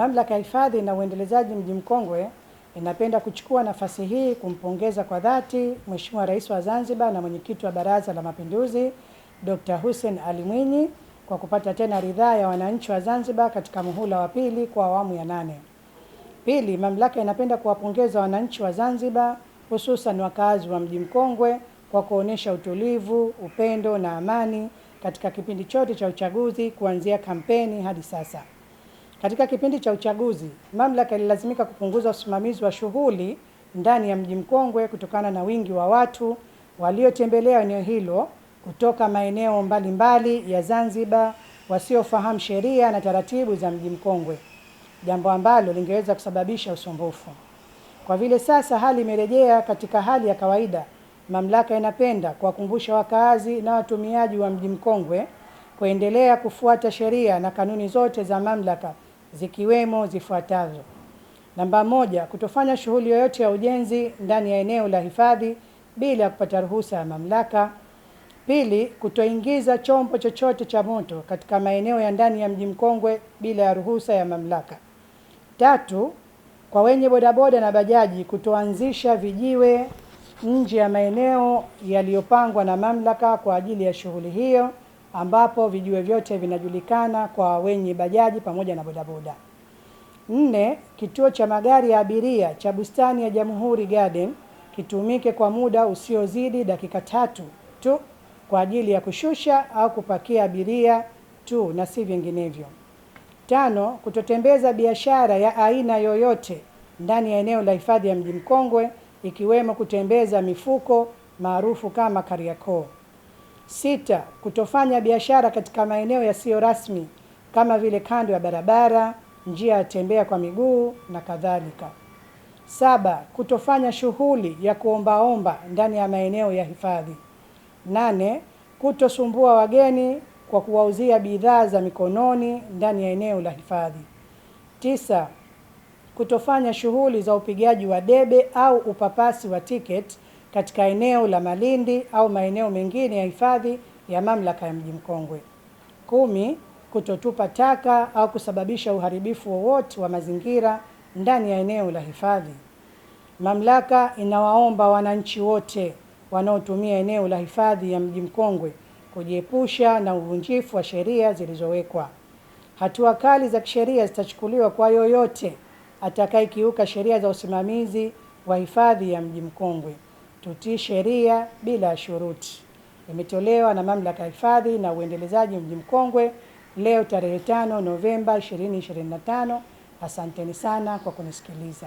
Mamlaka ya Hifadhi na Uendelezaji Mji Mkongwe inapenda kuchukua nafasi hii kumpongeza kwa dhati Mheshimiwa Rais wa Zanzibar na Mwenyekiti wa Baraza la Mapinduzi Dr. Hussein Ali Mwinyi kwa kupata tena ridhaa ya wananchi wa Zanzibar katika muhula wa pili kwa awamu ya 8. Pili, mamlaka inapenda kuwapongeza wananchi wa Zanzibar hususan wakazi wa Mji Mkongwe kwa kuonesha utulivu, upendo na amani katika kipindi chote cha uchaguzi kuanzia kampeni hadi sasa. Katika kipindi cha uchaguzi, mamlaka ililazimika kupunguza usimamizi wa shughuli ndani ya Mji Mkongwe kutokana na wingi wa watu waliotembelea eneo hilo kutoka maeneo mbalimbali ya Zanzibar wasiofahamu sheria na taratibu za Mji Mkongwe, jambo ambalo lingeweza kusababisha usumbufu. Kwa vile sasa hali imerejea katika hali ya kawaida, mamlaka inapenda kuwakumbusha wakazi na watumiaji wa Mji Mkongwe kuendelea kufuata sheria na kanuni zote za mamlaka zikiwemo zifuatazo. Namba 1, kutofanya shughuli yoyote ya ujenzi ndani ya eneo la hifadhi bila ya kupata ruhusa ya mamlaka. Pili, kutoingiza chombo chochote cha moto katika maeneo ya ndani ya Mji Mkongwe bila ya ruhusa ya mamlaka. 3, kwa wenye bodaboda na bajaji kutoanzisha vijiwe nje ya maeneo yaliyopangwa na mamlaka kwa ajili ya shughuli hiyo, ambapo vijiwe vyote vinajulikana kwa wenye bajaji pamoja na bodaboda. 4, kituo cha magari ya abiria cha Bustani ya Jamhuri Garden kitumike kwa muda usiozidi dakika 3 tu kwa ajili ya kushusha au kupakia abiria tu na si vinginevyo. 5, kutotembeza biashara ya aina yoyote ndani ya eneo la hifadhi ya Mji Mkongwe ikiwemo kutembeza mifuko maarufu kama Kariakoo. 6, kutofanya biashara katika maeneo yasiyo rasmi kama vile kando ya barabara, njia ya tembea kwa miguu na kadhalika. 7, kutofanya shughuli ya kuombaomba ndani ya maeneo ya hifadhi. 8, kutosumbua wageni kwa kuwauzia bidhaa za mikononi ndani ya eneo la hifadhi. 9, kutofanya shughuli za upigaji wa debe au upapasi wa tiketi katika eneo la Malindi au maeneo mengine ya hifadhi ya mamlaka ya Mji Mkongwe. 10, kutotupa taka au kusababisha uharibifu wowote wa mazingira ndani ya eneo la hifadhi. Mamlaka inawaomba wananchi wote wanaotumia eneo la hifadhi ya Mji Mkongwe kujiepusha na uvunjifu wa sheria zilizowekwa. Hatua kali za kisheria zitachukuliwa kwa yoyote atakayekiuka sheria za usimamizi wa hifadhi ya Mji Mkongwe. Tutii sheria bila shuruti. Imetolewa na Mamlaka ya Hifadhi na Uendelezaji Mji Mkongwe leo tarehe 5 Novemba 2025. Asanteni sana kwa kunisikiliza.